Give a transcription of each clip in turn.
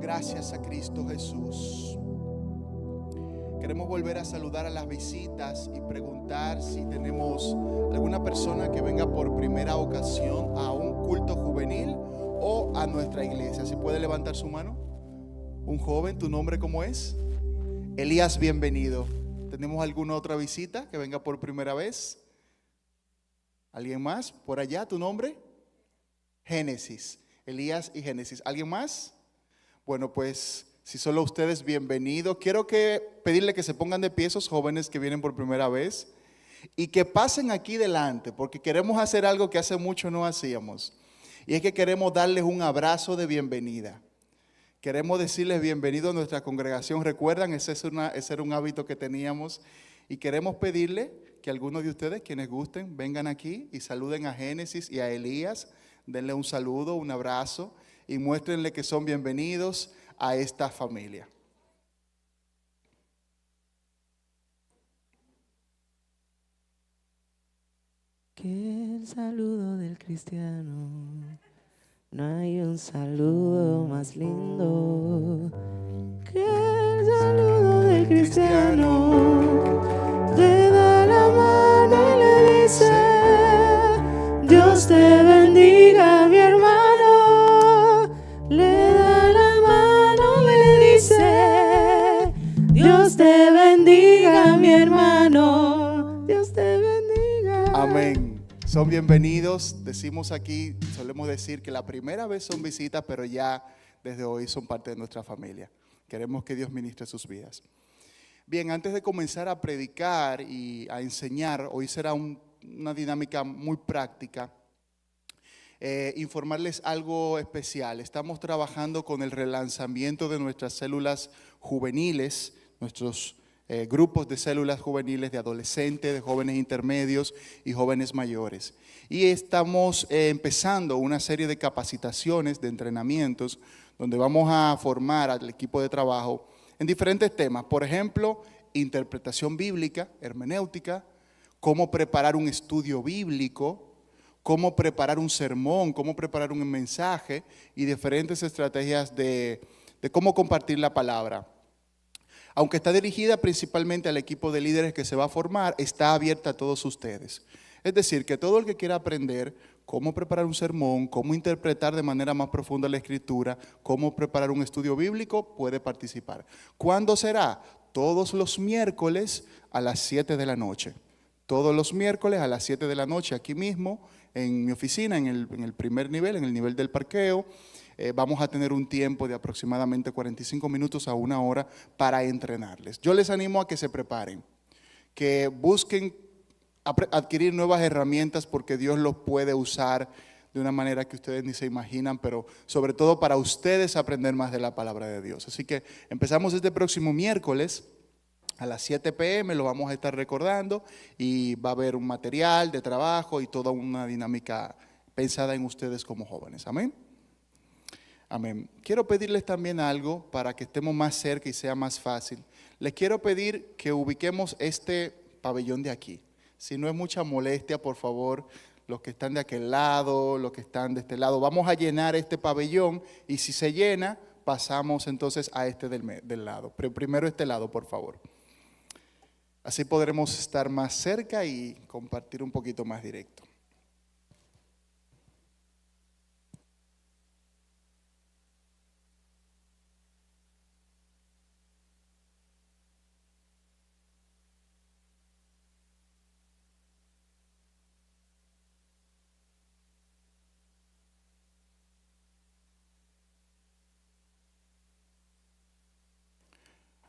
Gracias a Cristo Jesús. Queremos volver a saludar a las visitas y preguntar si tenemos alguna persona que venga por primera ocasión a un culto juvenil o a nuestra iglesia. ¿Si puede levantar su mano? Un joven, ¿tu nombre cómo es? Elías, bienvenido. ¿Tenemos alguna otra visita que venga por primera vez? ¿Alguien más? ¿Por allá tu nombre? Génesis. Elías y Génesis. ¿Alguien más? Bueno, pues si solo ustedes, bienvenido. Quiero pedirle que se pongan de pie esos jóvenes que vienen por primera vez y que pasen aquí delante, porque queremos hacer algo que hace mucho no hacíamos. Y es que queremos darles un abrazo de bienvenida. Queremos decirles bienvenido a nuestra congregación. Recuerdan, ese era un hábito que teníamos. Y queremos pedirle que algunos de ustedes, quienes gusten, vengan aquí y saluden a Génesis y a Elías. Denle un saludo, un abrazo y muéstrenle que son bienvenidos a esta familia. Que el saludo del cristiano, no hay un saludo más lindo. Que el saludo del cristiano le da la mano y le dice: Dios te bendiga, mi hermano. Le da la mano y le dice: Dios te bendiga, mi hermano. Dios te bendiga. Amén. Son bienvenidos. Decimos aquí, solemos decir que la primera vez son visitas, pero ya desde hoy son parte de nuestra familia. Queremos que Dios ministre sus vidas. Bien, antes de comenzar a predicar y a enseñar, hoy será una dinámica muy práctica. Informarles algo especial. Estamos trabajando con el relanzamiento de nuestras células juveniles, nuestros grupos de células juveniles de adolescentes, de jóvenes intermedios y jóvenes mayores. Y estamos empezando una serie de capacitaciones, de entrenamientos, donde vamos a formar al equipo de trabajo en diferentes temas. Por ejemplo, interpretación bíblica, hermenéutica, cómo preparar un estudio bíblico, cómo preparar un sermón, cómo preparar un mensaje y diferentes estrategias de cómo compartir la palabra. Aunque está dirigida principalmente al equipo de líderes que se va a formar, está abierta a todos ustedes. Es decir, que todo el que quiera aprender cómo preparar un sermón, cómo interpretar de manera más profunda la escritura, cómo preparar un estudio bíblico, puede participar. ¿Cuándo será? Todos los miércoles a las 7 de la noche. Todos los miércoles a las 7 de la noche, aquí mismo, en mi oficina, en el primer nivel, en el nivel del parqueo. Vamos a tener un tiempo de aproximadamente 45 minutos a una hora para entrenarles. Yo les animo a que se preparen, que busquen adquirir nuevas herramientas porque Dios los puede usar de una manera que ustedes ni se imaginan, pero sobre todo para ustedes aprender más de la palabra de Dios. Así que empezamos este próximo miércoles a las 7 p.m, lo vamos a estar recordando y va a haber un material de trabajo y toda una dinámica pensada en ustedes como jóvenes. Amén. Amén. Quiero pedirles también algo para que estemos más cerca y sea más fácil. Les quiero pedir que ubiquemos este pabellón de aquí. Si no es mucha molestia, por favor, los que están de aquel lado, los que están de este lado, vamos a llenar este pabellón y si se llena, pasamos entonces a este del lado. Pero primero este lado, por favor. Así podremos estar más cerca y compartir un poquito más directo.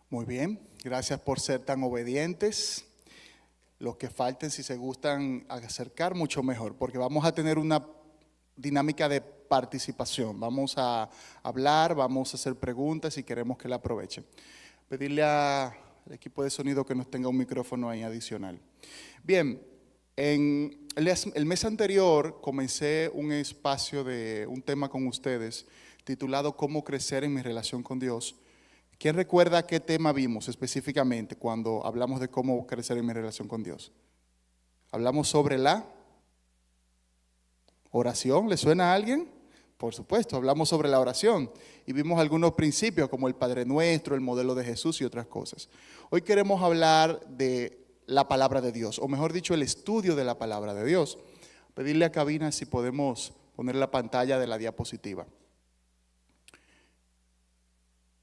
Muy bien, gracias por ser tan obedientes. Los que falten, si se gustan acercar, mucho mejor, porque vamos a tener una dinámica de participación. Vamos a hablar, vamos a hacer preguntas y queremos que la aprovechen. Pedirle al equipo de sonido que nos tenga un micrófono ahí adicional. Bien, en el mes anterior comencé un espacio de un tema con ustedes titulado ¿Cómo crecer en mi relación con Dios? ¿Quién recuerda qué tema vimos específicamente cuando hablamos de cómo crecer en mi relación con Dios? Hablamos sobre la oración. ¿Le suena a alguien? Por supuesto, hablamos sobre la oración y vimos algunos principios como el Padre Nuestro, el modelo de Jesús y otras cosas. Hoy queremos hablar de la palabra de Dios, o mejor dicho, el estudio de la palabra de Dios. Pedirle a Cabina si podemos poner la pantalla de la diapositiva.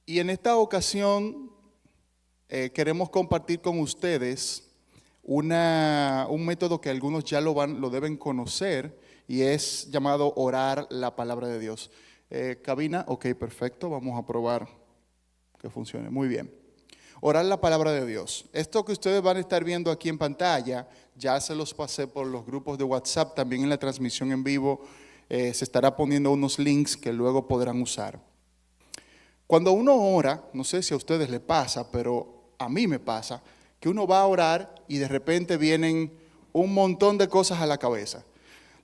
Y en esta ocasión queremos compartir con ustedes un método que algunos ya lo deben conocer, y es llamado orar la palabra de Dios. Cabina, ok, perfecto, vamos a probar que funcione. Muy bien. Orar la palabra de Dios. Esto que ustedes van a estar viendo aquí en pantalla, ya se los pasé por los grupos de WhatsApp, también en la transmisión en vivo se estará poniendo unos links que luego podrán usar. Cuando uno ora, no sé si a ustedes les pasa, pero a mí me pasa, que uno va a orar y de repente vienen un montón de cosas a la cabeza.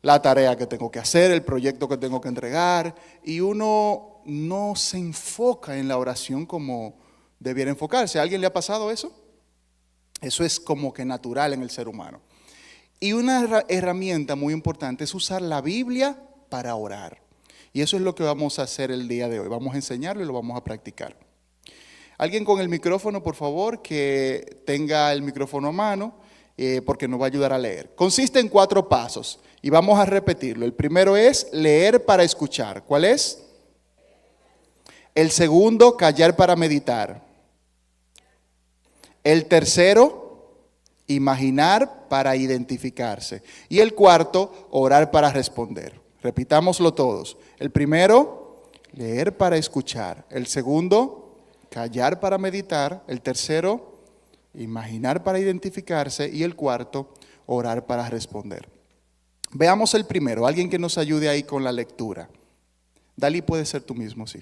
La tarea que tengo que hacer, el proyecto que tengo que entregar, y uno no se enfoca en la oración como debiera enfocarse. ¿A alguien le ha pasado eso? Eso es como que natural en el ser humano. Y una herramienta muy importante es usar la Biblia para orar. Y eso es lo que vamos a hacer el día de hoy. Vamos a enseñarlo y lo vamos a practicar. Alguien con el micrófono, por favor, que tenga el micrófono a mano, porque nos va a ayudar a leer. Consiste en 4 pasos y vamos a repetirlo. El primero es leer para escuchar. ¿Cuál es? El segundo, callar para meditar. El tercero, imaginar para identificarse. Y el cuarto, orar para responder. Repitámoslo todos. El primero, leer para escuchar. El segundo, callar para meditar. El tercero, imaginar para identificarse. Y el cuarto, orar para responder. Veamos el primero. Alguien que nos ayude ahí con la lectura. Dalí, puede ser tú mismo, sí.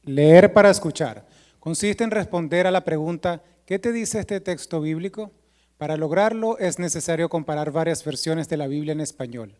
Leer para escuchar. Consiste en responder a la pregunta, ¿qué te dice este texto bíblico? Para lograrlo es necesario comparar varias versiones de la Biblia en español.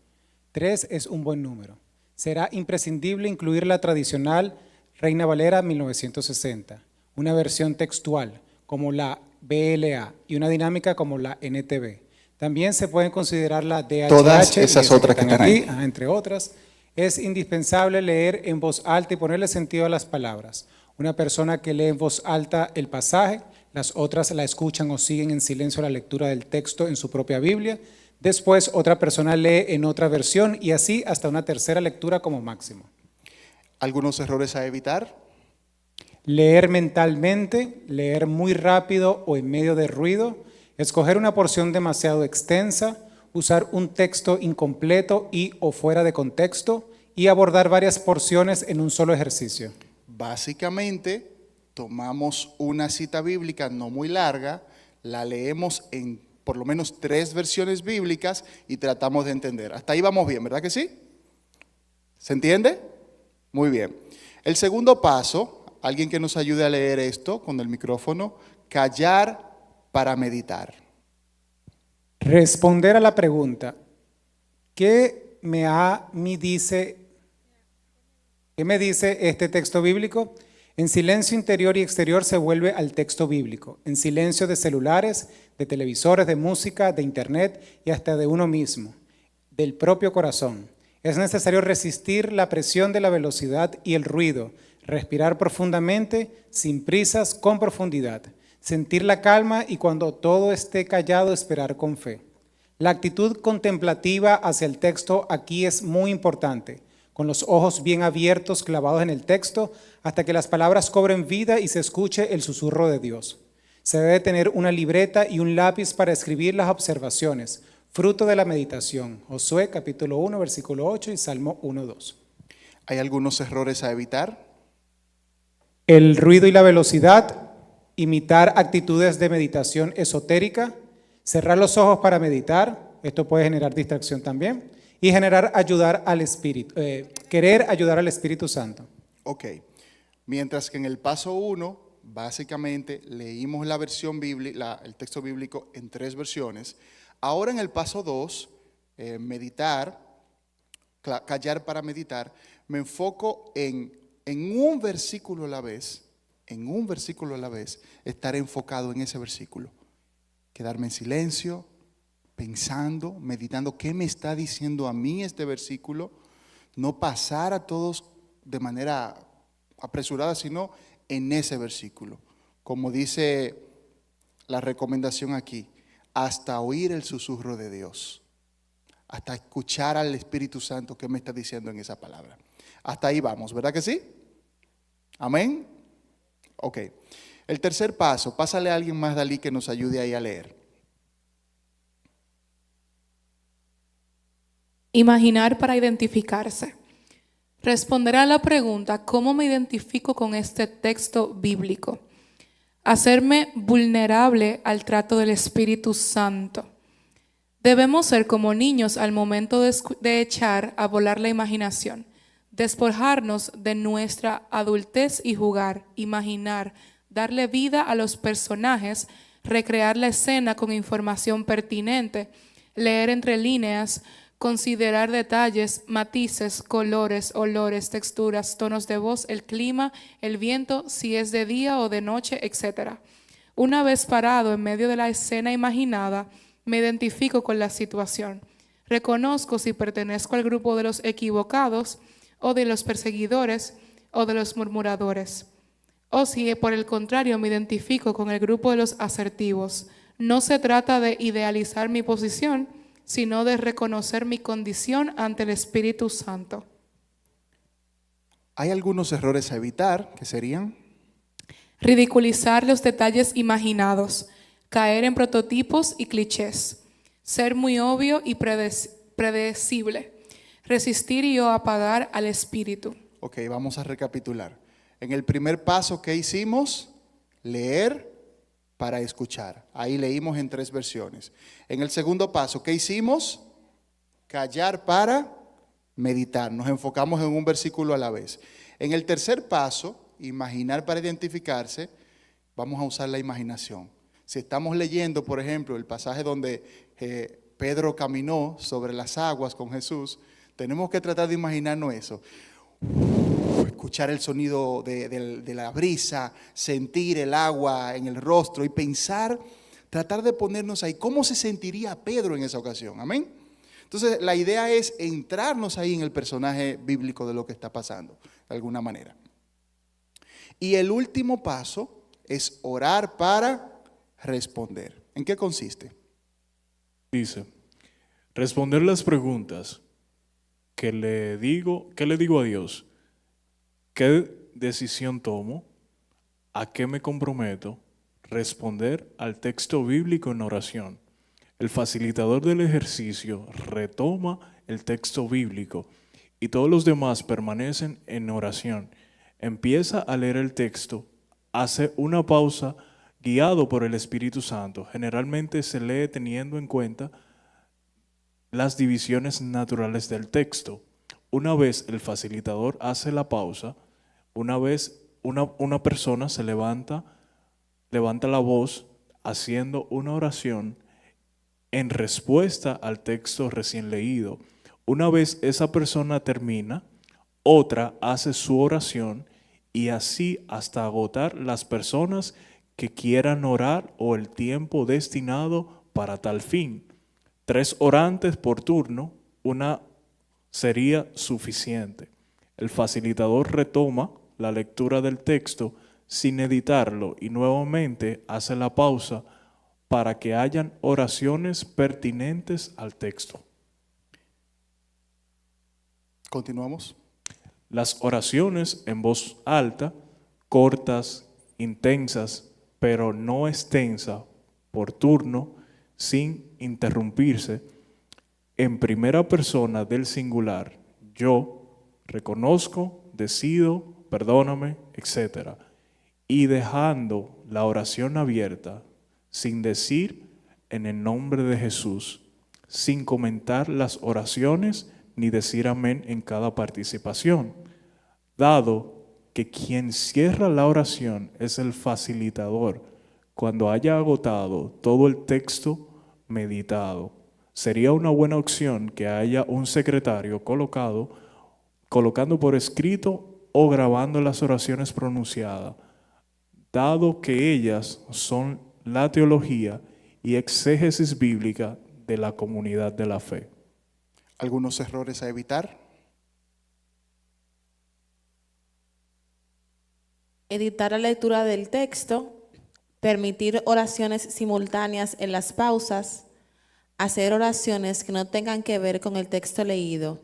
3 es un buen número. Será imprescindible incluir la tradicional Reina Valera 1960, una versión textual como la BLA y una dinámica como la NTV. También se pueden considerar la DHH. Todas esas otras que están ahí. Entre otras. Es indispensable leer en voz alta y ponerle sentido a las palabras. Una persona que lee en voz alta el pasaje, las otras la escuchan o siguen en silencio la lectura del texto en su propia Biblia. Después otra persona lee en otra versión y así hasta una tercera lectura como máximo. ¿Algunos errores a evitar? Leer mentalmente, leer muy rápido o en medio de ruido, escoger una porción demasiado extensa, usar un texto incompleto y o fuera de contexto y abordar varias porciones en un solo ejercicio. Básicamente, tomamos una cita bíblica no muy larga, la leemos en por lo menos 3 versiones bíblicas y tratamos de entender. Hasta ahí vamos bien, ¿verdad que sí? ¿Se entiende? Muy bien. El segundo paso, alguien que nos ayude a leer esto con el micrófono, callar para meditar. Responder a la pregunta, ¿qué me dice este texto bíblico? En silencio interior y exterior se vuelve al texto bíblico, en silencio de celulares, de televisores, de música, de internet y hasta de uno mismo, del propio corazón. Es necesario resistir la presión de la velocidad y el ruido, respirar profundamente, sin prisas, con profundidad. Sentir la calma y cuando todo esté callado esperar con fe. La actitud contemplativa hacia el texto aquí es muy importante, con los ojos bien abiertos clavados en el texto hasta que las palabras cobren vida y se escuche el susurro de Dios. Se debe tener una libreta y un lápiz para escribir las observaciones, fruto de la meditación. Josué capítulo 1, versículo 8 y Salmo 1, 2. ¿Hay algunos errores a evitar? El ruido y la velocidad. Imitar actitudes de meditación esotérica, cerrar los ojos para meditar, esto puede generar distracción también, y ayudar al Espíritu, querer ayudar al Espíritu Santo. Ok, mientras que en el paso 1, básicamente leímos la versión bíblica, el texto bíblico en 3 versiones, ahora en el paso 2, meditar, callar para meditar, me enfoco en un versículo a la vez, estar enfocado en ese versículo. Quedarme en silencio, pensando, meditando qué me está diciendo a mí este versículo, no pasar a todos de manera apresurada, sino en ese versículo. Como dice la recomendación aquí, hasta oír el susurro de Dios, hasta escuchar al Espíritu Santo que me está diciendo en esa palabra. Hasta ahí vamos, ¿verdad que sí? Amén. Ok. El tercer paso, pásale a alguien más, Dalí, que nos ayude ahí a leer. Imaginar para identificarse. Responder a la pregunta, ¿cómo me identifico con este texto bíblico? Hacerme vulnerable al trato del Espíritu Santo. Debemos ser como niños al momento de echar a volar la imaginación, despojarnos de nuestra adultez y jugar, imaginar, darle vida a los personajes, recrear la escena con información pertinente, leer entre líneas, considerar detalles, matices, colores, olores, texturas, tonos de voz, el clima, el viento, si es de día o de noche, etc. Una vez parado en medio de la escena imaginada, me identifico con la situación. Reconozco si pertenezco al grupo de los equivocados o de los perseguidores o de los murmuradores. O si por el contrario me identifico con el grupo de los asertivos. No se trata de idealizar mi posición, sino de reconocer mi condición ante el Espíritu Santo. Hay algunos errores a evitar, que serían: ridiculizar los detalles imaginados, caer en prototipos y clichés, ser muy obvio y predecible, resistir y o apagar al Espíritu. Ok, vamos a recapitular. En el primer paso, ¿qué hicimos? Leer para escuchar. Ahí leímos en 3 versiones. En el segundo paso, ¿qué hicimos? Callar para meditar. Nos enfocamos en un versículo a la vez. En el tercer paso, imaginar para identificarse, vamos a usar la imaginación. Si estamos leyendo, por ejemplo, el pasaje donde Pedro caminó sobre las aguas con Jesús, tenemos que tratar de imaginarnos eso. Escuchar el sonido de la brisa, sentir el agua en el rostro y pensar, tratar de ponernos ahí. ¿Cómo se sentiría Pedro en esa ocasión? Amén. Entonces, la idea es entrarnos ahí en el personaje bíblico de lo que está pasando, de alguna manera. Y el último paso es orar para responder. ¿En qué consiste? Dice, responder las preguntas que le digo a Dios. ¿Qué decisión tomo? ¿A qué me comprometo? Responder al texto bíblico en oración. El facilitador del ejercicio retoma el texto bíblico y todos los demás permanecen en oración. Empieza a leer el texto, hace una pausa guiado por el Espíritu Santo. Generalmente se lee teniendo en cuenta las divisiones naturales del texto. Una vez el facilitador hace la pausa, una vez una persona se levanta la voz haciendo una oración en respuesta al texto recién leído. Una vez esa persona termina, otra hace su oración y así hasta agotar las personas que quieran orar o el tiempo destinado para tal fin. 3 orantes por turno, una sería suficiente. El facilitador retoma la lectura del texto sin editarlo y nuevamente hace la pausa para que hayan oraciones pertinentes al texto. Continuamos. Las oraciones en voz alta, cortas, intensas, pero no extensa, por turno, sin interrumpirse, en primera persona del singular, yo reconozco, decido, perdóname, etc. Y dejando la oración abierta, sin decir en el nombre de Jesús, sin comentar las oraciones ni decir amén en cada participación, dado que quien cierra la oración es el facilitador cuando haya agotado todo el texto meditado. Sería una buena opción que haya un secretario colocando por escrito o grabando las oraciones pronunciadas, dado que ellas son la teología y exégesis bíblica de la comunidad de la fe. Algunos errores a evitar. Editar la lectura del texto, permitir oraciones simultáneas en las pausas, hacer oraciones que no tengan que ver con el texto leído.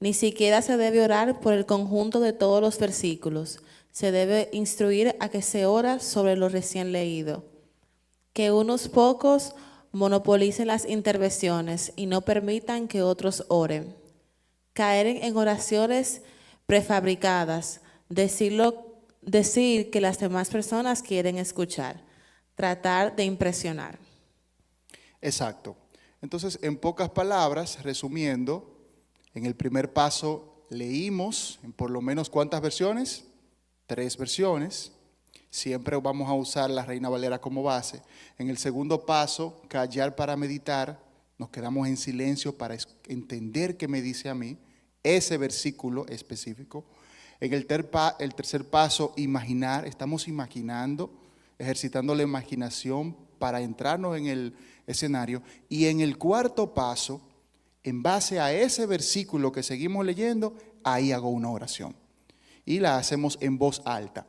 Ni siquiera se debe orar por el conjunto de todos los versículos. Se debe instruir a que se ora sobre lo recién leído. Que unos pocos monopolicen las intervenciones y no permitan que otros oren. Caer en oraciones prefabricadas, decir que las demás personas quieren escuchar, tratar de impresionar. Exacto. Entonces, en pocas palabras, resumiendo, en el primer paso leímos en por lo menos ¿cuántas versiones? 3 versiones. Siempre vamos a usar la Reina Valera como base. En el segundo paso, callar para meditar. Nos quedamos en silencio para entender qué me dice a mí ese versículo específico. En el tercer paso, imaginar. Estamos imaginando, ejercitando la imaginación para entrarnos en el escenario. Y en el cuarto paso, en base a ese versículo que seguimos leyendo, ahí hago una oración. Y la hacemos en voz alta.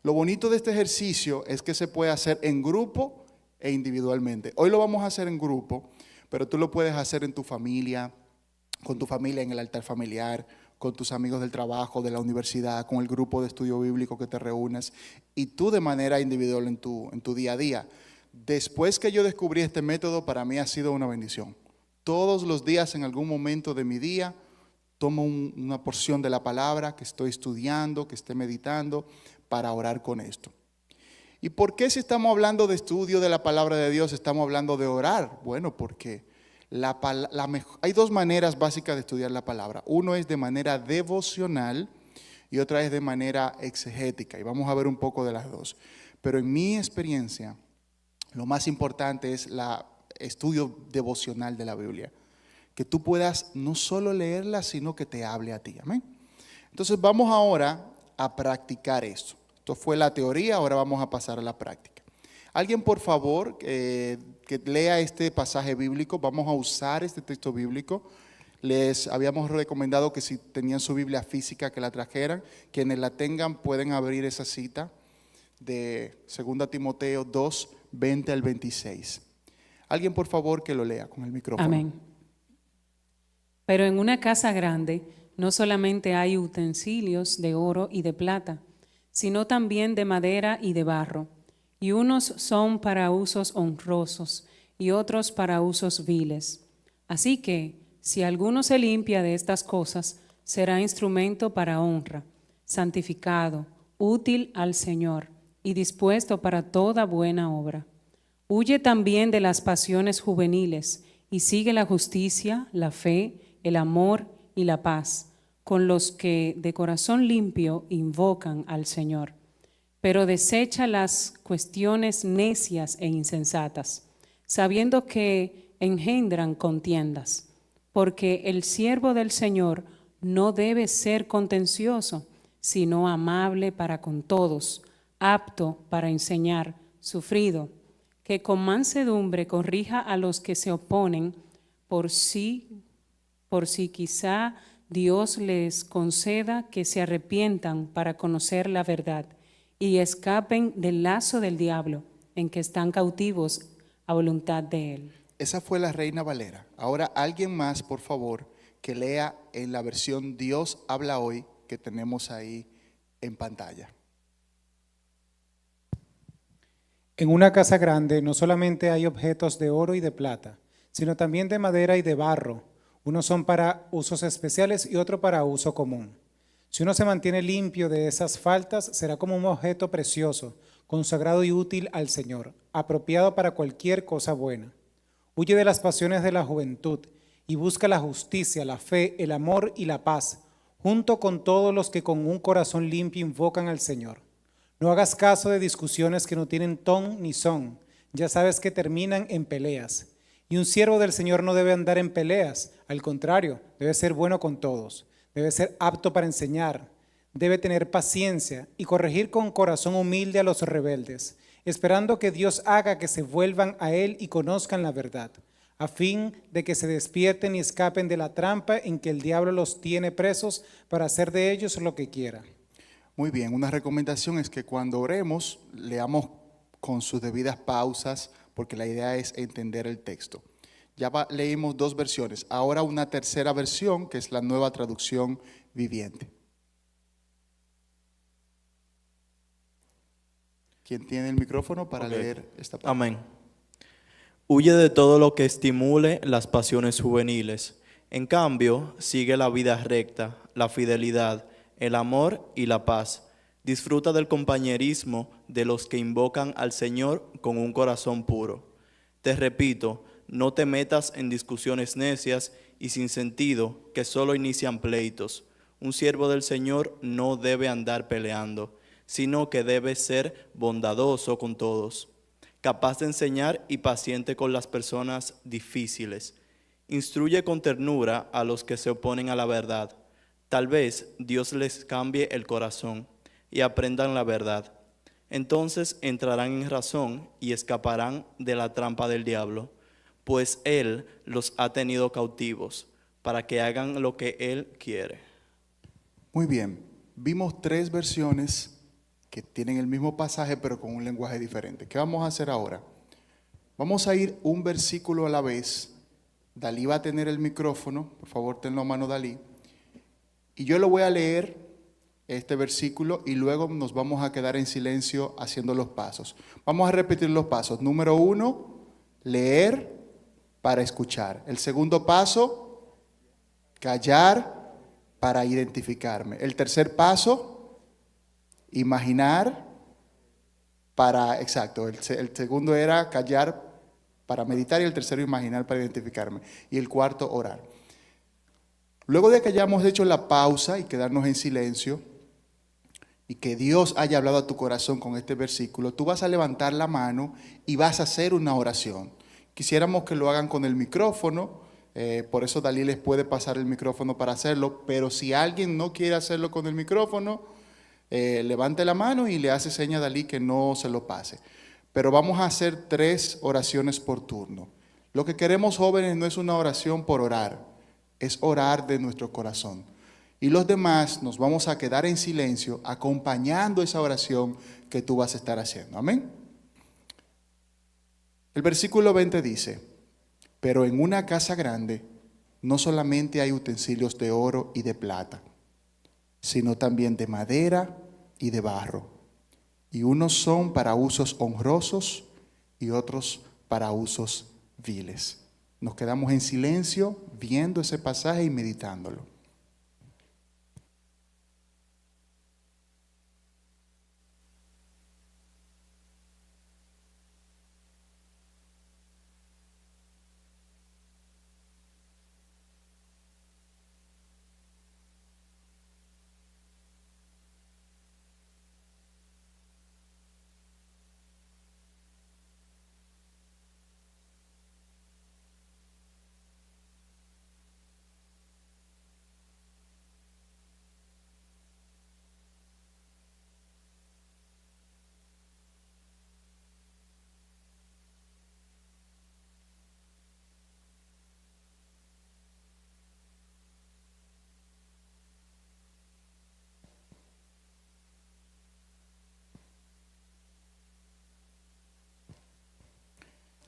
Lo bonito de este ejercicio es que se puede hacer en grupo e individualmente. Hoy lo vamos a hacer en grupo, pero tú lo puedes hacer en tu familia, con tu familia en el altar familiar, con tus amigos del trabajo, de la universidad, con el grupo de estudio bíblico que te reúnas, y tú de manera individual en tu día a día. Después que yo descubrí este método, para mí ha sido una bendición. Todos los días, en algún momento de mi día, tomo una porción de la palabra que estoy estudiando, que esté meditando, para orar con esto. ¿Y por qué si estamos hablando de estudio de la palabra de Dios, estamos hablando de orar? Bueno, porque hay 2 maneras básicas de estudiar la palabra. Uno es de manera devocional y otra es de manera exegética. Y vamos a ver un poco de las 2. Pero en mi experiencia, lo más importante es el estudio devocional de la Biblia. Que tú puedas no solo leerla, sino que te hable a ti. Amén. Entonces vamos ahora a practicar esto. Esto fue la teoría, ahora vamos a pasar a la práctica. Alguien, por favor, que lea este pasaje bíblico. Vamos a usar este texto bíblico. Les habíamos recomendado que si tenían su Biblia física, que la trajeran. Quienes la tengan pueden abrir esa cita de 2 Timoteo 2, 20 al 26. Alguien, por favor, que lo lea con el micrófono. Amén. Pero en una casa grande no solamente hay utensilios de oro y de plata, sino también de madera y de barro, y unos son para usos honrosos y otros para usos viles. Así que, si alguno se limpia de estas cosas, será instrumento para honra, santificado, útil al Señor y dispuesto para toda buena obra. Huye también de las pasiones juveniles y sigue la justicia, la fe, el amor y la paz, con los que de corazón limpio invocan al Señor. Pero desecha las cuestiones necias e insensatas, sabiendo que engendran contiendas, porque el siervo del Señor no debe ser contencioso, sino amable para con todos, apto para enseñar, sufrido, que con mansedumbre corrija a los que se oponen, por si quizá Dios les conceda que se arrepientan para conocer la verdad y escapen del lazo del diablo en que están cautivos a voluntad de él. Esa fue la Reina Valera. Ahora alguien más, por favor, que lea en la versión Dios habla hoy que tenemos ahí en pantalla. En una casa grande no solamente hay objetos de oro y de plata, sino también de madera y de barro. Unos son para usos especiales y otro para uso común. Si uno se mantiene limpio de esas faltas, será como un objeto precioso, consagrado y útil al Señor, apropiado para cualquier cosa buena. Huye de las pasiones de la juventud y busca la justicia, la fe, el amor y la paz, junto con todos los que con un corazón limpio invocan al Señor. No hagas caso de discusiones que no tienen ton ni son, ya sabes que terminan en peleas. Y un siervo del Señor no debe andar en peleas, al contrario, debe ser bueno con todos, debe ser apto para enseñar, debe tener paciencia y corregir con corazón humilde a los rebeldes, esperando que Dios haga que se vuelvan a Él y conozcan la verdad. a fin de que se despierten y escapen de la trampa en que el diablo los tiene presos para hacer de ellos lo que quiera. Muy bien, una recomendación es que cuando oremos, leamos con sus debidas pausas, porque la idea es entender el texto. Leímos 2 versiones, ahora una tercera versión, que es la Nueva Traducción Viviente. ¿Quién tiene el micrófono para leer esta parte? Amén. Huye de todo lo que estimule las pasiones juveniles. En cambio, sigue la vida recta, la fidelidad, el amor y la paz. Disfruta del compañerismo de los que invocan al Señor con un corazón puro. Te repito, no te metas en discusiones necias y sin sentido que solo inician pleitos. Un siervo del Señor no debe andar peleando, sino que debe ser bondadoso con todos, capaz de enseñar y paciente con las personas difíciles. Instruye con ternura a los que se oponen a la verdad. Tal vez Dios les cambie el corazón y aprendan la verdad. Entonces entrarán en razón y escaparán de la trampa del diablo, pues Él los ha tenido cautivos para que hagan lo que Él quiere. Muy bien, vimos 3 versiones que tienen el mismo pasaje pero con un lenguaje diferente. ¿Qué vamos a hacer ahora? Vamos a ir un versículo a la vez. Dalí va a tener el micrófono, por favor tenlo a mano Dalí. Y yo lo voy a leer este versículo y luego nos vamos a quedar en silencio haciendo los pasos. Vamos a repetir los pasos. Número 1, leer para escuchar. El segundo paso, callar para identificarme. El tercer paso, imaginar para, exacto, el segundo era callar para meditar y el tercero imaginar para identificarme. Y el cuarto, orar. Luego de que hayamos hecho la pausa y quedarnos en silencio y que Dios haya hablado a tu corazón con este versículo, tú vas a levantar la mano y vas a hacer una oración. Quisiéramos que lo hagan con el micrófono, por eso Dalí les puede pasar el micrófono para hacerlo, pero si alguien no quiere hacerlo con el micrófono, levante la mano y le hace seña a Dalí que no se lo pase. Pero vamos a hacer 3 oraciones por turno. Lo que queremos, jóvenes, no es una oración por orar, es orar de nuestro corazón. Y los demás nos vamos a quedar en silencio acompañando esa oración que tú vas a estar haciendo. Amén. El versículo 20 dice, pero en una casa grande no solamente hay utensilios de oro y de plata, sino también de madera y de barro. Y unos son para usos honrosos y otros para usos viles. Nos quedamos en silencio viendo ese pasaje y meditándolo.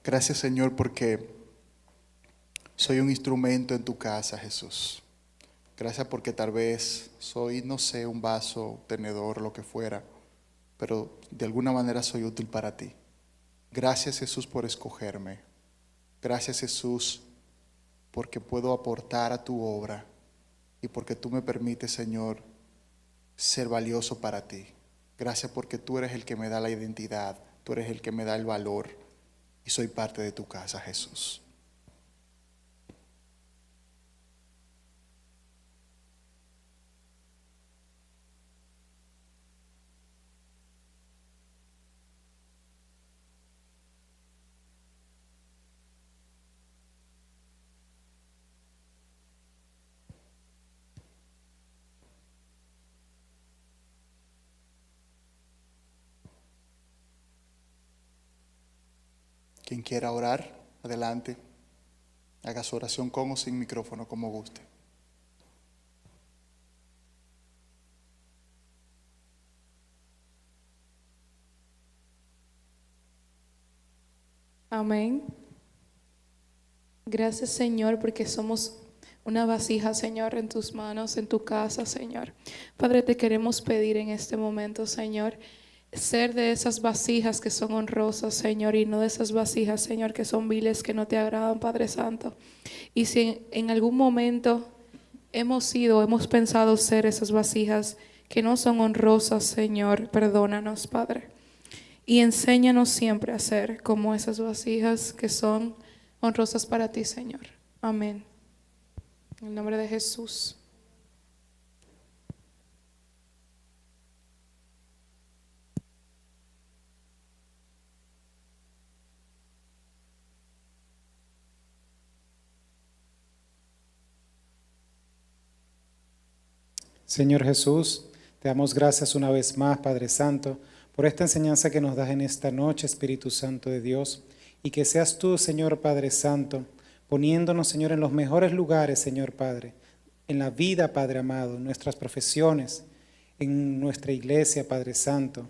Gracias, Señor, porque soy un instrumento en tu casa, Jesús. Gracias porque tal vez soy, no sé, un vaso, tenedor, lo que fuera, pero de alguna manera soy útil para ti. Gracias, Jesús, por escogerme. Gracias, Jesús, porque puedo aportar a tu obra y porque tú me permites, Señor, ser valioso para ti. Gracias porque tú eres el que me da la identidad, tú eres el que me da el valor y soy parte de tu casa, Jesús. Quien quiera orar, adelante. Haga su oración con o sin micrófono, como guste. Amén. Gracias, Señor, porque somos una vasija, Señor, en tus manos, en tu casa, Señor. Padre, te queremos pedir en este momento, Señor, ser de esas vasijas que son honrosas, Señor, y no de esas vasijas, Señor, que son viles, que no te agradan, Padre Santo. Y si en algún momento hemos pensado ser esas vasijas que no son honrosas, Señor, perdónanos, Padre. Y enséñanos siempre a ser como esas vasijas que son honrosas para ti, Señor. Amén. En el nombre de Jesús. Señor Jesús, te damos gracias una vez más, Padre Santo, por esta enseñanza que nos das en esta noche, Espíritu Santo de Dios, y que seas tú, Señor Padre Santo, poniéndonos, Señor, en los mejores lugares, Señor Padre, en la vida, Padre amado, en nuestras profesiones, en nuestra iglesia, Padre Santo,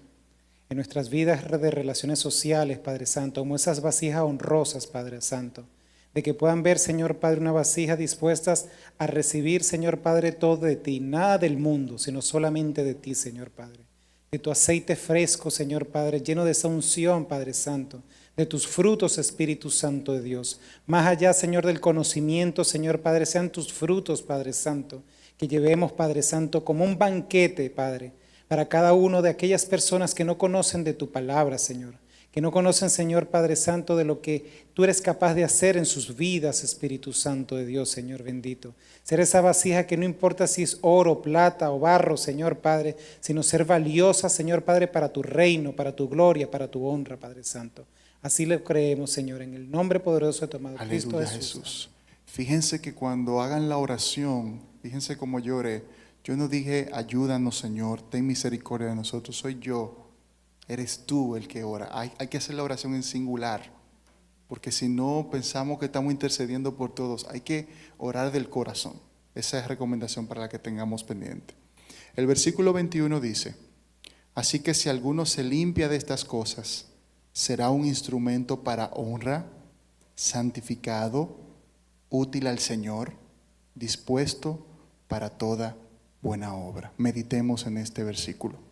en nuestras vidas de relaciones sociales, Padre Santo, como esas vasijas honrosas, Padre Santo, de que puedan ver, Señor Padre, una vasija dispuestas a recibir, Señor Padre, todo de ti, nada del mundo, sino solamente de ti, Señor Padre. De tu aceite fresco, Señor Padre, lleno de esa unción, Padre Santo, de tus frutos, Espíritu Santo de Dios. Más allá, Señor, del conocimiento, Señor Padre, sean tus frutos, Padre Santo, que llevemos, Padre Santo, como un banquete, Padre, para cada uno de aquellas personas que no conocen de tu palabra, Señor, que no conocen, Señor Padre Santo, de lo que tú eres capaz de hacer en sus vidas, Espíritu Santo de Dios, Señor bendito. Ser esa vasija que no importa si es oro, plata o barro, Señor Padre, sino ser valiosa, Señor Padre, para tu reino, para tu gloria, para tu honra, Padre Santo. Así lo creemos, Señor, en el nombre poderoso de tu amado Cristo Aleluya, Jesús. Jesús. Fíjense que cuando hagan la oración, fíjense cómo lloré. Yo no dije, ayúdanos, Señor, ten misericordia de nosotros, soy yo. Eres tú el que ora. Hay que hacer la oración en singular, porque si no pensamos que estamos intercediendo por todos. Hay que orar del corazón. Esa es recomendación para la que tengamos pendiente. El versículo 21 dice, así que si alguno se limpia de estas cosas, será un instrumento para honra, santificado, útil al Señor, dispuesto para toda buena obra. Meditemos en este versículo.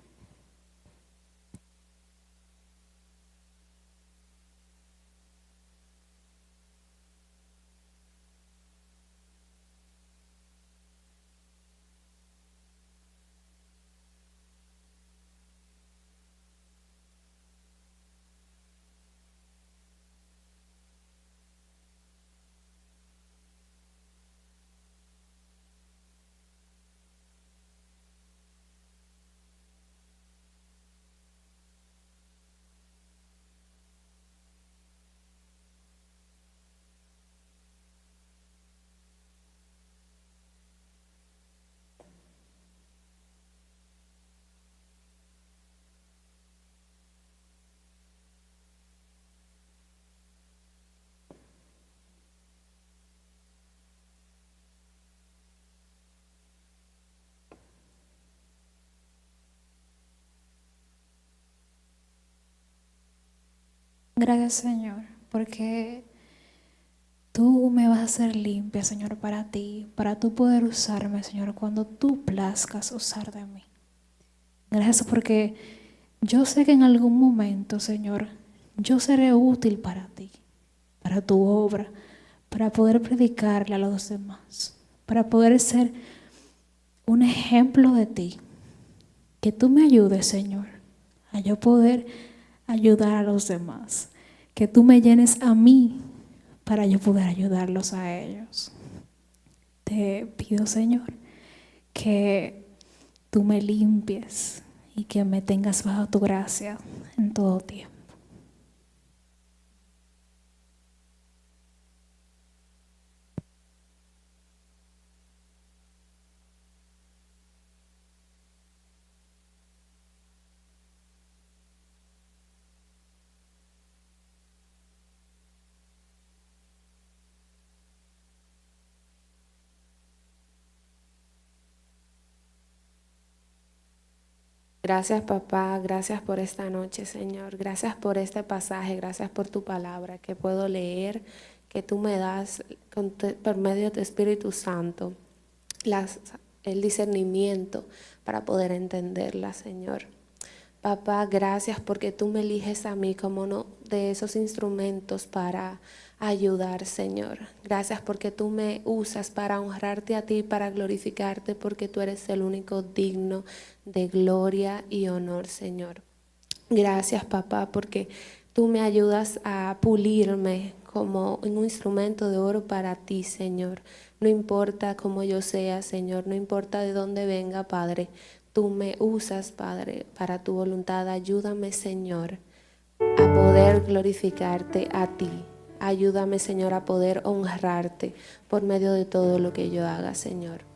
Gracias, Señor, porque tú me vas a hacer limpia, Señor, para ti, para tú poder usarme, Señor, cuando tú plazcas usar de mí. Gracias porque yo sé que en algún momento, Señor, yo seré útil para ti, para tu obra, para poder predicarle a los demás, para poder ser un ejemplo de ti. Que tú me ayudes, Señor, a yo poder ayudar a los demás. Que tú me llenes a mí para yo poder ayudarlos a ellos. Te pido, Señor, que tú me limpies y que me tengas bajo tu gracia en todo tiempo. Gracias, papá. Gracias por esta noche, Señor. Gracias por este pasaje. Gracias por tu palabra que puedo leer, que tú me das por medio de tu Espíritu Santo, el discernimiento para poder entenderla, Señor. Papá, gracias porque tú me eliges a mí como uno de esos instrumentos para ayudar, Señor. Gracias porque tú me usas para honrarte a ti, para glorificarte, porque tú eres el único digno de gloria y honor, Señor. Gracias, papá, porque tú me ayudas a pulirme como un instrumento de oro para ti, Señor. No importa cómo yo sea, Señor, no importa de dónde venga, Padre. Tú me usas, Padre, para tu voluntad. Ayúdame, Señor, a poder glorificarte a ti. Ayúdame, Señor, a poder honrarte por medio de todo lo que yo haga, Señor.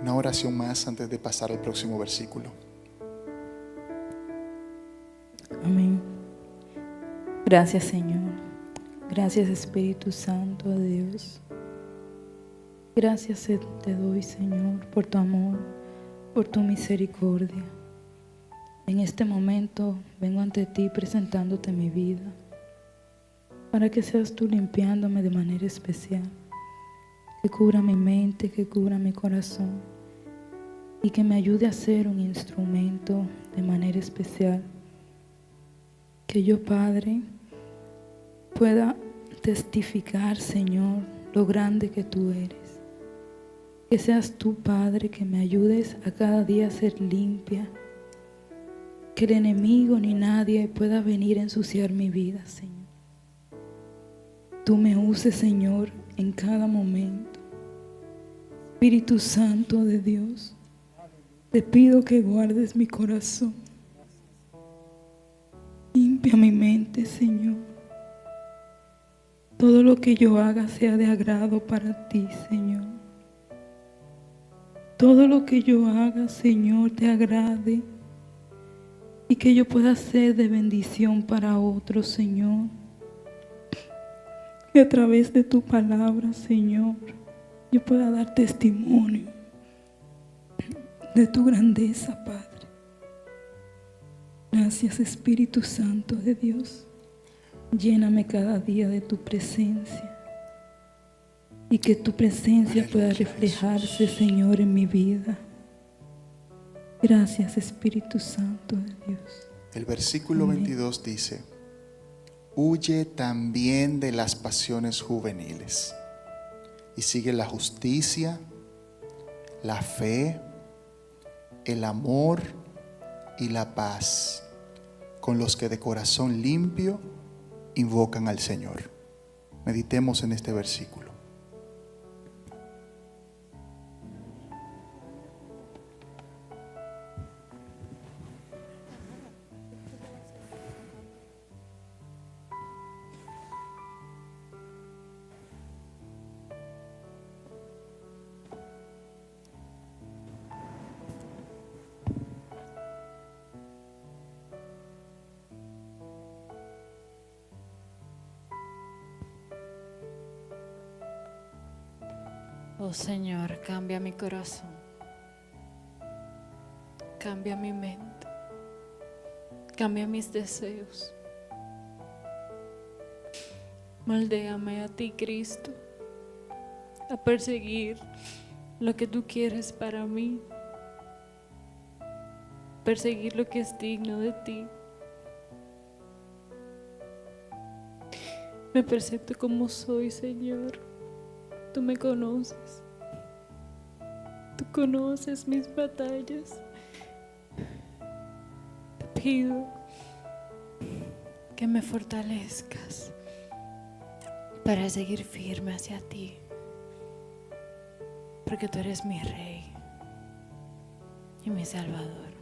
Una oración más antes de pasar al próximo versículo. Amén. Gracias, Señor. Gracias, Espíritu Santo de Dios. Gracias te doy, Señor, por tu amor, por tu misericordia. En este momento vengo ante ti presentándote mi vida, para que seas tú limpiándome de manera especial, que cubra mi mente, que cubra mi corazón y que me ayude a ser un instrumento de manera especial. Que yo, Padre, pueda testificar, Señor, lo grande que tú eres. Que seas tú, Padre, que me ayudes a cada día a ser limpia. Que el enemigo ni nadie pueda venir a ensuciar mi vida, Señor. Tú me uses, Señor, en cada momento. Espíritu Santo de Dios, te pido que guardes mi corazón. Limpia mi mente, Señor. Todo lo que yo haga sea de agrado para ti, Señor. Todo lo que yo haga, Señor, te agrade y que yo pueda ser de bendición para otros, Señor. Que a través de tu palabra, Señor, yo pueda dar testimonio de tu grandeza, Padre. Gracias, Espíritu Santo de Dios. Lléname cada día de tu presencia y que tu presencia pueda reflejarse, Señor, en mi vida. Gracias, Espíritu Santo de Dios. El versículo 22 dice: huye también de las pasiones juveniles y sigue la justicia, la fe, el amor y la paz con los que de corazón limpio invocan al Señor. Meditemos en este versículo. Oh Señor, cambia mi corazón, cambia mi mente, cambia mis deseos. Moldéame a ti, Cristo, a perseguir lo que tú quieres para mí, perseguir lo que es digno de ti. Me presento como soy, Señor. Tú me conoces. Tú conoces mis batallas. Te pido que me fortalezcas para seguir firme hacia ti, porque tú eres mi Rey y mi Salvador.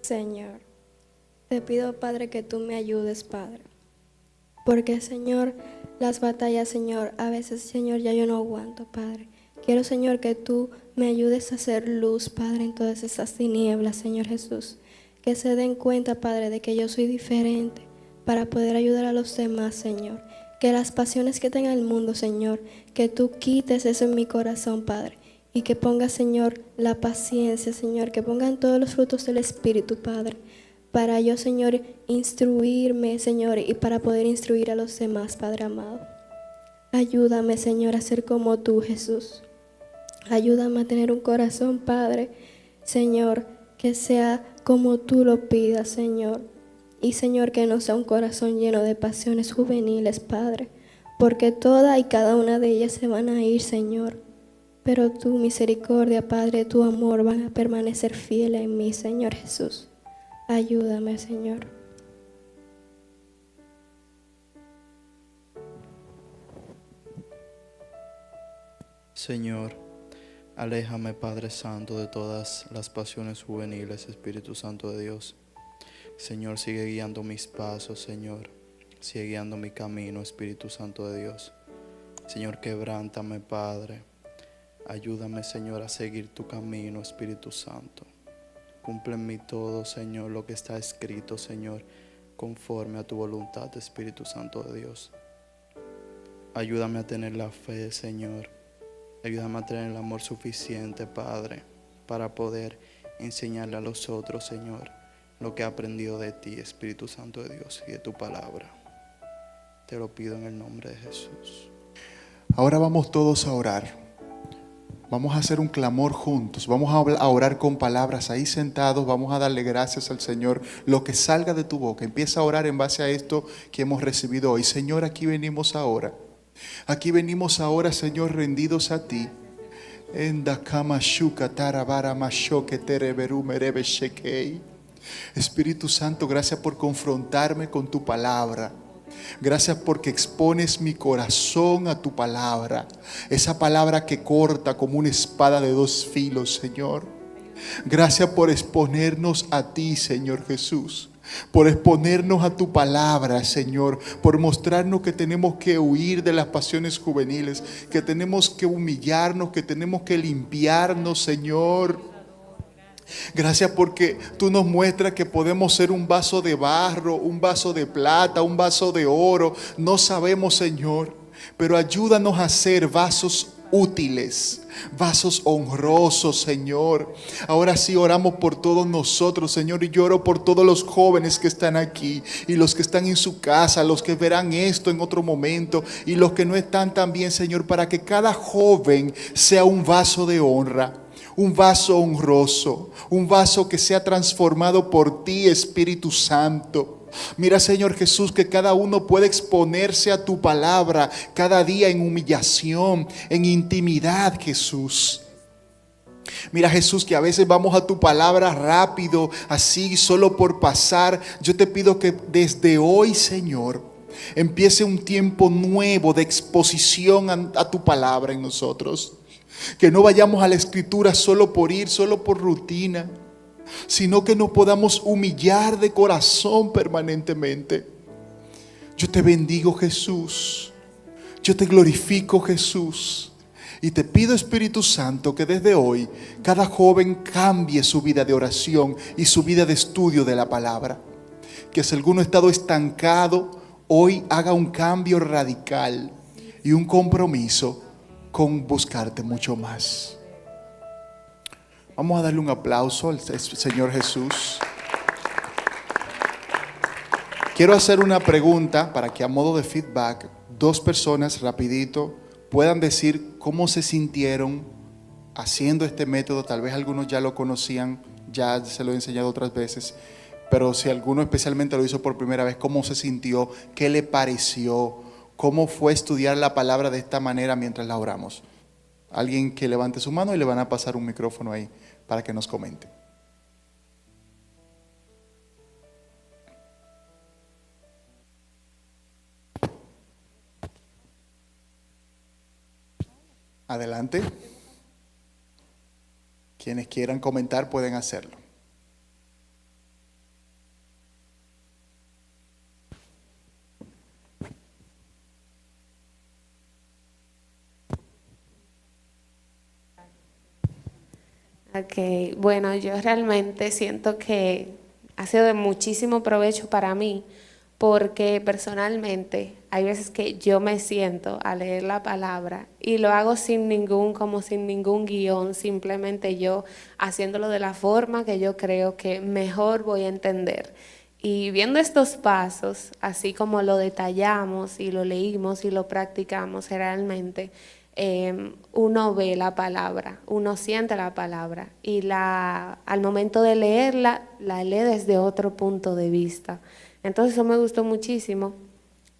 Señor, te pido, Padre, que tú me ayudes, Padre. Porque, Señor, las batallas, Señor, a veces, Señor, ya yo no aguanto, Padre. Quiero, Señor, que tú me ayudes a hacer luz, Padre, en todas esas tinieblas, Señor Jesús. Que se den cuenta, Padre, de que yo soy diferente para poder ayudar a los demás, Señor. Que las pasiones que tenga el mundo, Señor, que tú quites eso en mi corazón, Padre. Y que pongas, Señor, la paciencia, Señor. Que pongan todos los frutos del Espíritu, Padre. Para yo, Señor, instruirme, Señor, y para poder instruir a los demás, Padre amado. Ayúdame, Señor, a ser como tú, Jesús. Ayúdame a tener un corazón, Padre, Señor, que sea como tú lo pidas, Señor. Y, Señor, que no sea un corazón lleno de pasiones juveniles, Padre, porque toda y cada una de ellas se van a ir, Señor. Pero tu misericordia, Padre, tu amor van a permanecer fieles en mí, Señor Jesús. Ayúdame, Señor. Señor, aléjame, Padre Santo, de todas las pasiones juveniles, Espíritu Santo de Dios. Señor, sigue guiando mis pasos, Señor. Sigue guiando mi camino, Espíritu Santo de Dios. Señor, quebrántame, Padre. Ayúdame, Señor, a seguir tu camino, Espíritu Santo. Cumple en mí todo, Señor, lo que está escrito, Señor, conforme a tu voluntad, Espíritu Santo de Dios. Ayúdame a tener la fe, Señor. Ayúdame a tener el amor suficiente, Padre, para poder enseñarle a los otros, Señor, lo que he aprendido de ti, Espíritu Santo de Dios, y de tu palabra. Te lo pido en el nombre de Jesús. Ahora vamos todos a orar. Vamos a hacer un clamor juntos. Vamos a orar con palabras ahí sentados. Vamos a darle gracias al Señor. Lo que salga de tu boca, empieza a orar en base a esto que hemos recibido hoy. Señor, aquí venimos ahora. Aquí venimos ahora, Señor, rendidos a ti. Espíritu Santo, gracias por confrontarme con tu palabra. Gracias porque expones mi corazón a tu palabra. Esa palabra que corta como una espada de dos filos, Señor. Gracias por exponernos a ti, Señor Jesús. Por exponernos a tu palabra, Señor. Por mostrarnos que tenemos que huir de las pasiones juveniles. Que tenemos que humillarnos, que tenemos que limpiarnos, Señor. Gracias porque tú nos muestras que podemos ser un vaso de barro, un vaso de plata, un vaso de oro. No sabemos, Señor, pero ayúdanos a ser vasos útiles, vasos honrosos, Señor. Ahora sí oramos por todos nosotros, Señor, y yo oro por todos los jóvenes que están aquí y los que están en su casa, los que verán esto en otro momento y los que no están también, Señor, para que cada joven sea un vaso de honra. Un vaso honroso, un vaso que sea transformado por ti, Espíritu Santo. Mira, Señor Jesús, que cada uno puede exponerse a tu palabra cada día en humillación, en intimidad, Jesús. Mira, Jesús, que a veces vamos a tu palabra rápido, así solo por pasar. Yo te pido que desde hoy, Señor, empiece un tiempo nuevo de exposición a tu palabra en nosotros. Que no vayamos a la Escritura solo por ir, solo por rutina, sino que nos podamos humillar de corazón permanentemente. Yo te bendigo, Jesús. Yo te glorifico, Jesús. Y te pido, Espíritu Santo, que desde hoy cada joven cambie su vida de oración y su vida de estudio de la palabra. Que si alguno ha estado estancado, hoy haga un cambio radical y un compromiso con buscarte mucho más. Vamos a darle un aplauso al Señor Jesús. Quiero hacer una pregunta para que a modo de feedback, dos personas rapidito puedan decir cómo se sintieron haciendo este método. Tal vez algunos ya lo conocían, ya se lo he enseñado otras veces, pero si alguno especialmente lo hizo por primera vez, ¿cómo se sintió? ¿Qué le pareció? ¿Cómo fue estudiar la palabra de esta manera mientras la oramos? Alguien que levante su mano y le van a pasar un micrófono ahí para que nos comente. Adelante. Quienes quieran comentar pueden hacerlo. Ok, bueno, yo realmente siento que ha sido de muchísimo provecho para mí, porque personalmente hay veces que yo me siento a leer la palabra y lo hago sin ningún guión, simplemente yo haciéndolo de la forma que yo creo que mejor voy a entender. Y viendo estos pasos, así como lo detallamos y lo leímos y lo practicamos realmente, uno ve la palabra, uno siente la palabra y al momento de leerla, la lee desde otro punto de vista. Entonces eso me gustó muchísimo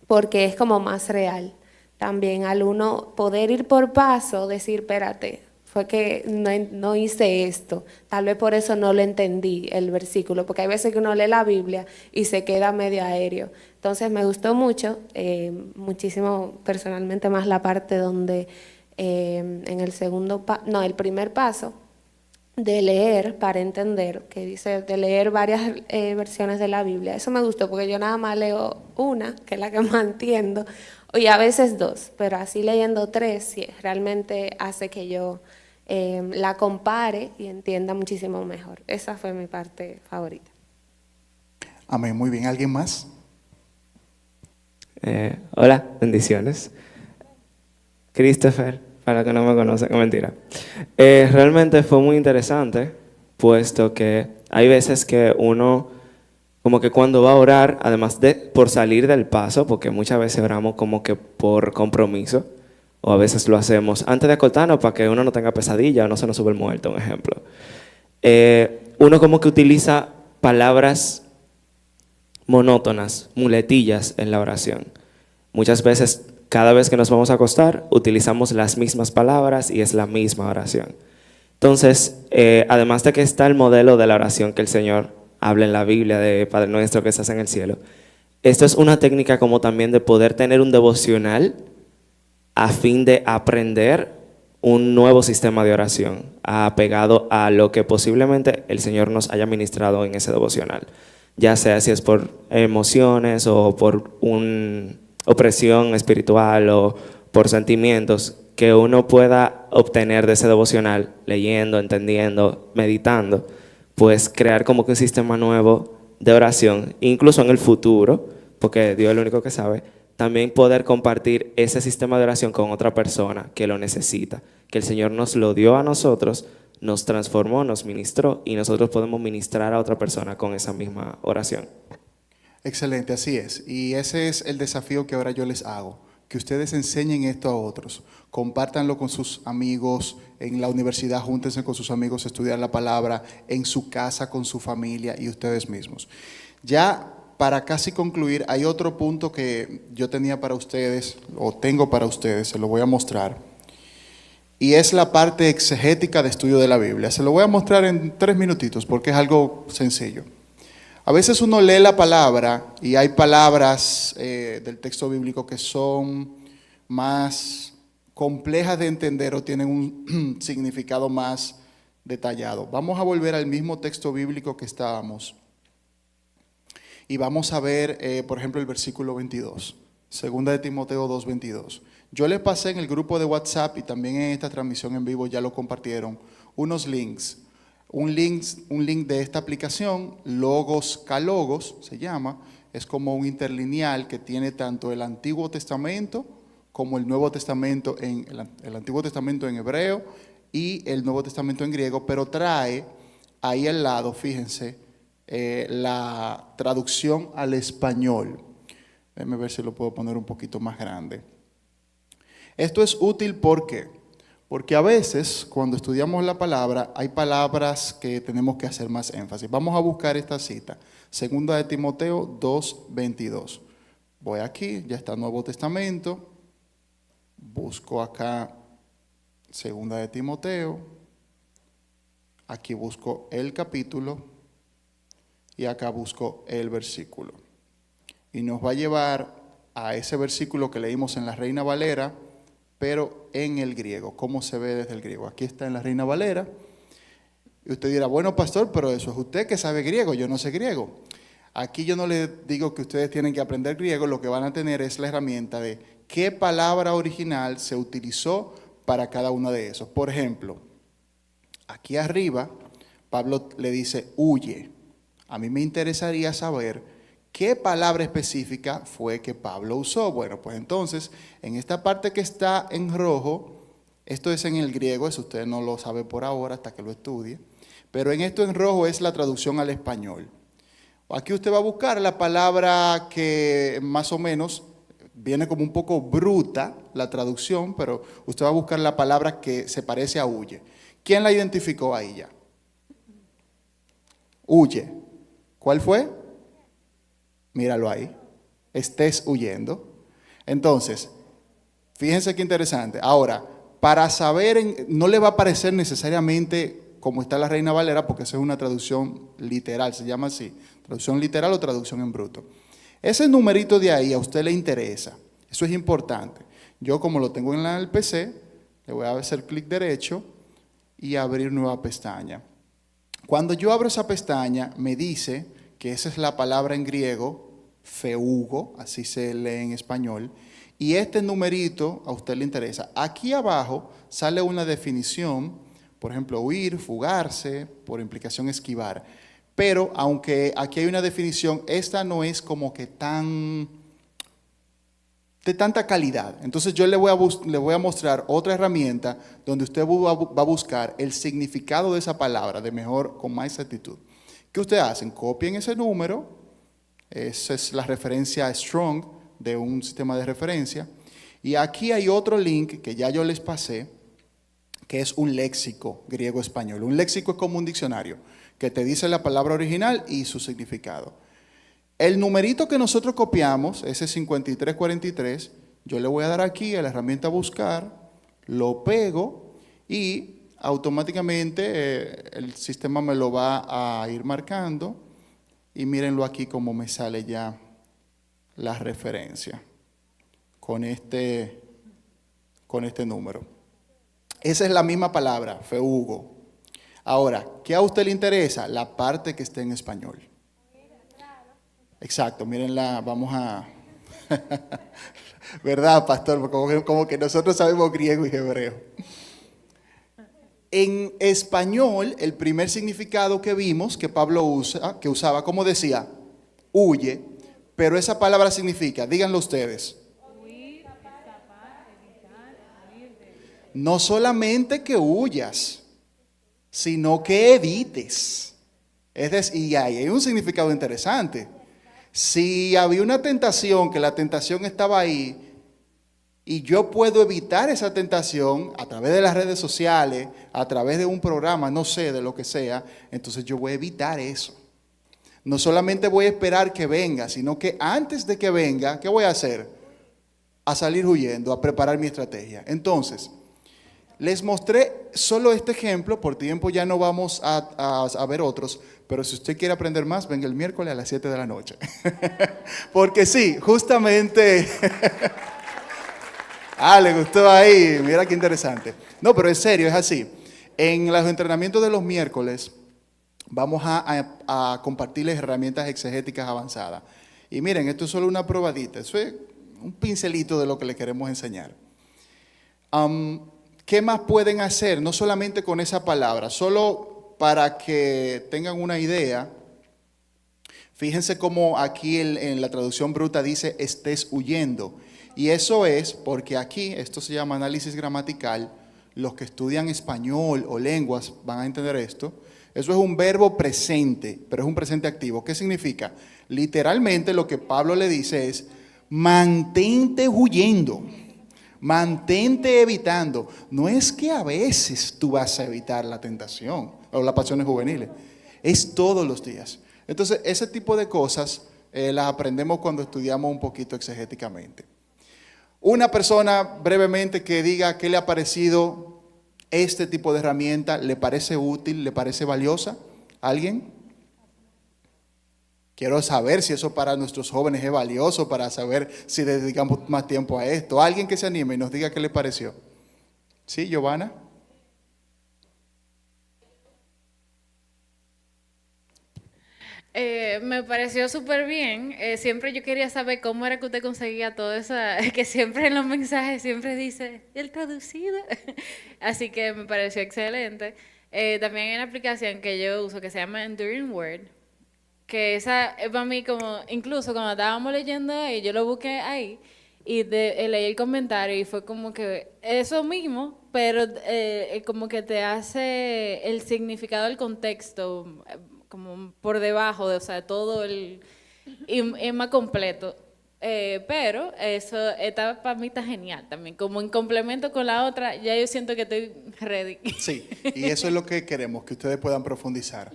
porque es como más real. También al uno poder ir por paso, decir, espérate, fue que no hice esto. Tal vez por eso no lo entendí el versículo, porque hay veces que uno lee la Biblia y se queda medio aéreo. Entonces me gustó mucho, muchísimo personalmente más la parte donde en el primer paso de leer para entender, que dice de leer varias versiones de la Biblia. Eso me gustó porque yo nada más leo una, que es la que más entiendo, y a veces dos, pero así leyendo tres sí, realmente hace que yo la compare y entienda muchísimo mejor. Esa fue mi parte favorita. Amén, muy bien. ¿Alguien más? Hola, bendiciones. Christopher, para que no me conocen, no mentira. Realmente fue muy interesante, puesto que hay veces que uno, como que cuando va a orar, además de por salir del paso, porque muchas veces oramos como que por compromiso, o a veces lo hacemos antes de acostarnos para que uno no tenga pesadilla o no se nos sube el muerto, un ejemplo. Uno como que utiliza palabras monótonas, muletillas en la oración. Muchas veces, cada vez que nos vamos a acostar, utilizamos las mismas palabras y es la misma oración. Entonces, además de que está el modelo de la oración que el Señor habla en la Biblia de Padre Nuestro que estás en el cielo, esto es una técnica como también de poder tener un devocional a fin de aprender un nuevo sistema de oración apegado a lo que posiblemente el Señor nos haya ministrado en ese devocional, ya sea si es por emociones o por una opresión espiritual o por sentimientos que uno pueda obtener de ese devocional, leyendo, entendiendo, meditando, pues crear como que un sistema nuevo de oración, incluso en el futuro, porque Dios es el único que sabe, también poder compartir ese sistema de oración con otra persona que lo necesita, que el Señor nos lo dio a nosotros, nos transformó, nos ministró y nosotros podemos ministrar a otra persona con esa misma oración. Excelente, así es. Y ese es el desafío que ahora yo les hago, que ustedes enseñen esto a otros, compártanlo con sus amigos, en la universidad júntense con sus amigos a estudiar la palabra, en su casa con su familia y ustedes mismos. Ya para casi concluir, hay otro punto que yo tenía para ustedes, o tengo para ustedes, se lo voy a mostrar, y es la parte exegética de estudio de la Biblia. Se lo voy a mostrar en 3 minutitos porque es algo sencillo. A veces uno lee la palabra y hay palabras del texto bíblico que son más complejas de entender o tienen un significado más detallado. Vamos a volver al mismo texto bíblico que estábamos y vamos a ver, por ejemplo, el versículo 22, segunda de Timoteo 2:22. Yo les pasé en el grupo de WhatsApp y también en esta transmisión en vivo ya lo compartieron, unos links. Un link de esta aplicación, Logos Calogos se llama, es como un interlineal que tiene tanto el Antiguo Testamento como el Nuevo Testamento, el Antiguo Testamento en hebreo y el Nuevo Testamento en griego, pero trae ahí al lado, fíjense, la traducción al español. Déjenme ver si lo puedo poner un poquito más grande. Esto es útil porque a veces cuando estudiamos la palabra hay palabras que tenemos que hacer más énfasis. Vamos a buscar esta cita, segunda de Timoteo 2:22. Voy aquí, ya está el Nuevo Testamento, busco acá segunda de Timoteo, aquí busco el capítulo y acá busco el versículo. Y nos va a llevar a ese versículo que leímos en la Reina Valera, pero en el griego. ¿Cómo se ve desde el griego? Aquí está en la Reina Valera. Y usted dirá, bueno, pastor, pero eso es usted que sabe griego, yo no sé griego. Aquí yo no les digo que ustedes tienen que aprender griego, lo que van a tener es la herramienta de qué palabra original se utilizó para cada uno de esos. Por ejemplo, Aquí arriba, Pablo le dice, huye. A mí me interesaría saber qué palabra específica fue que Pablo usó. Bueno, pues entonces, en esta parte que está en rojo, esto es en el griego, eso usted no lo sabe por ahora hasta que lo estudie, pero en esto en rojo es la traducción al español. Aquí usted va a buscar la palabra que más o menos viene como un poco bruta la traducción, pero usted va a buscar la palabra que se parece a huye. ¿Quién la identificó ahí ya? Huye. ¿Cuál fue? Míralo ahí. Estés huyendo. Entonces, fíjense qué interesante. Ahora, para saber, no le va a aparecer necesariamente como está la Reina Valera, porque esa es una traducción literal, se llama así, traducción literal o traducción en bruto. Ese numerito de ahí a usted le interesa, eso es importante. Yo como lo tengo en el PC, le voy a hacer clic derecho y abrir nueva pestaña. Cuando yo abro esa pestaña, me dice que esa es la palabra en griego, feugo, así se lee en español, y este numerito a usted le interesa. Aquí abajo sale una definición, por ejemplo, huir, fugarse, por implicación esquivar. Pero aunque aquí hay una definición, esta no es como que de tanta calidad. Entonces yo le voy a mostrar otra herramienta donde usted va a buscar el significado de esa palabra con más exactitud. ¿Qué ustedes hacen? Copien ese número, esa es la referencia Strong de un sistema de referencia, y aquí hay otro link que ya yo les pasé, que es un léxico griego-español. Un léxico es como un diccionario, que te dice la palabra original y su significado. El numerito que nosotros copiamos, ese 5343, yo le voy a dar aquí a la herramienta buscar, lo pego y automáticamente el sistema me lo va a ir marcando y mírenlo aquí como me sale ya la referencia con este número. Esa es la misma palabra, feugo. Ahora, ¿qué a usted le interesa? La parte que esté en español. Exacto, mírenla, vamos a... ¿Verdad, pastor? Como que nosotros sabemos griego y hebreo. En español, el primer significado que vimos que Pablo usaba, como decía, huye, pero esa palabra significa, díganlo ustedes. No solamente que huyas, sino que evites. Es decir, y hay un significado interesante. Si había una tentación, que la tentación estaba ahí, y yo puedo evitar esa tentación a través de las redes sociales, a través de un programa, no sé, de lo que sea, entonces yo voy a evitar eso. No solamente voy a esperar que venga, sino que antes de que venga, ¿qué voy a hacer? A salir huyendo, a preparar mi estrategia. Entonces, les mostré solo este ejemplo, por tiempo ya no vamos a ver otros, pero si usted quiere aprender más, venga el miércoles a las 7 de la noche. Porque sí, justamente... le gustó ahí, mira qué interesante. No, pero en serio, es así. En los entrenamientos de los miércoles vamos a compartirles herramientas exegéticas avanzadas. Y miren, esto es solo una probadita, eso es un pincelito de lo que les queremos enseñar. ¿Qué más pueden hacer? No solamente con esa palabra, solo para que tengan una idea. Fíjense cómo aquí en la traducción bruta dice estés huyendo. Y eso es porque aquí, esto se llama análisis gramatical, los que estudian español o lenguas van a entender esto. Eso es un verbo presente, pero es un presente activo. ¿Qué significa? Literalmente lo que Pablo le dice es, mantente huyendo. Mantente evitando. No es que a veces tú vas a evitar la tentación o las pasiones juveniles. Es todos los días. Entonces, ese tipo de cosas las aprendemos cuando estudiamos un poquito exegéticamente. Una persona brevemente que diga qué le ha parecido este tipo de herramienta, ¿le parece útil, le parece valiosa? ¿Alguien? Quiero saber si eso para nuestros jóvenes es valioso, para saber si dedicamos más tiempo a esto. Alguien que se anime y nos diga qué le pareció. ¿Sí, Giovanna? Me pareció súper bien. Siempre yo quería saber cómo era que usted conseguía todo eso, que siempre en los mensajes siempre dice el traducido. Así que me pareció excelente. también hay una aplicación que yo uso que se llama Enduring Word, que esa es para mí como, incluso cuando estábamos leyendo ahí, yo lo busqué ahí y leí el comentario y fue como que eso mismo, pero como que te hace el significado del contexto como por debajo, o sea, todo y es más completo. Pero eso para mí está genial también, como en complemento con la otra, ya yo siento que estoy ready. Sí, y eso es lo que queremos, que ustedes puedan profundizar.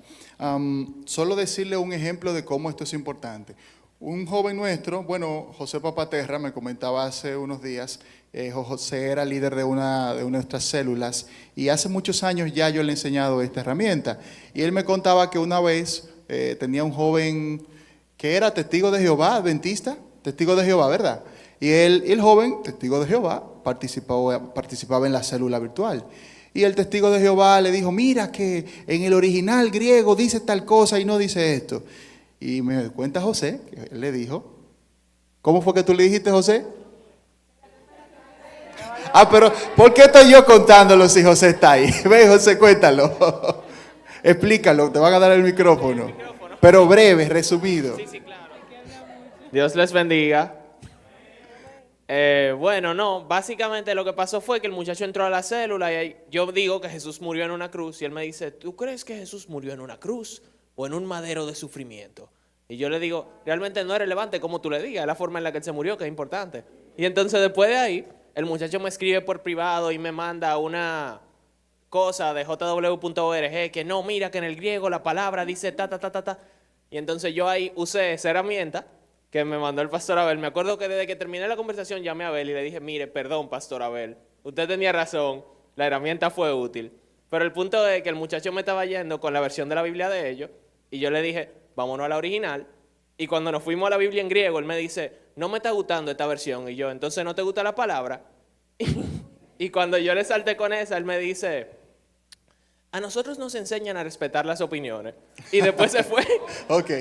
Solo decirle un ejemplo de cómo esto es importante. Un joven nuestro, bueno, José Papaterra, me comentaba hace unos días, José era líder de una de nuestras células y hace muchos años ya yo le he enseñado esta herramienta. Y él me contaba que una vez tenía un joven que era testigo de Jehová, adventista, testigo de Jehová, ¿verdad? Y el joven, testigo de Jehová, participaba en la célula virtual. Y el testigo de Jehová le dijo, mira que en el original griego dice tal cosa y no dice esto. Y me cuenta José, que él le dijo, ¿cómo fue que tú le dijiste, José? Pero ¿por qué estoy yo contándolo si José está ahí? Ve, José, cuéntalo. Explícalo, te van a dar el micrófono. Pero breve, resumido. Sí, claro. Dios les bendiga. Básicamente lo que pasó fue que el muchacho entró a la célula y yo digo que Jesús murió en una cruz y él me dice, ¿tú crees que Jesús murió en una cruz o en un madero de sufrimiento? Y yo le digo, realmente no es relevante como tú le digas, es la forma en la que él se murió que es importante. Y entonces después de ahí, el muchacho me escribe por privado y me manda una cosa de jw.org que no, mira que en el griego la palabra dice ta. Y entonces yo ahí usé esa herramienta que me mandó el pastor Abel. Me acuerdo que desde que terminé la conversación llamé a Abel y le dije, mire, perdón, pastor Abel, usted tenía razón, la herramienta fue útil. Pero el punto es que el muchacho me estaba yendo con la versión de la Biblia de ellos y yo le dije, vámonos a la original. Y cuando nos fuimos a la Biblia en griego, él me dice, no me está gustando esta versión. Y yo, entonces, ¿no te gusta la palabra? Y cuando yo le salté con esa, él me dice, a nosotros nos enseñan a respetar las opiniones. Y después se fue. Ok,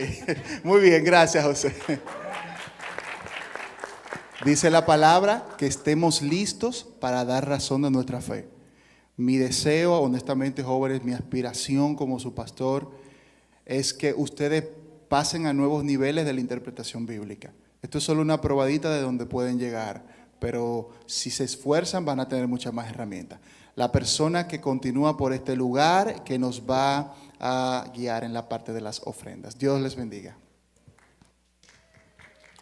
muy bien, gracias, José. Dice la palabra que estemos listos para dar razón de nuestra fe. Mi deseo, honestamente, jóvenes, mi aspiración como su pastor es que ustedes pasen a nuevos niveles de la interpretación bíblica. Esto es solo una probadita de donde pueden llegar, pero si se esfuerzan van a tener muchas más herramientas. La persona que continúa por este lugar, que nos va a guiar en la parte de las ofrendas. Dios les bendiga.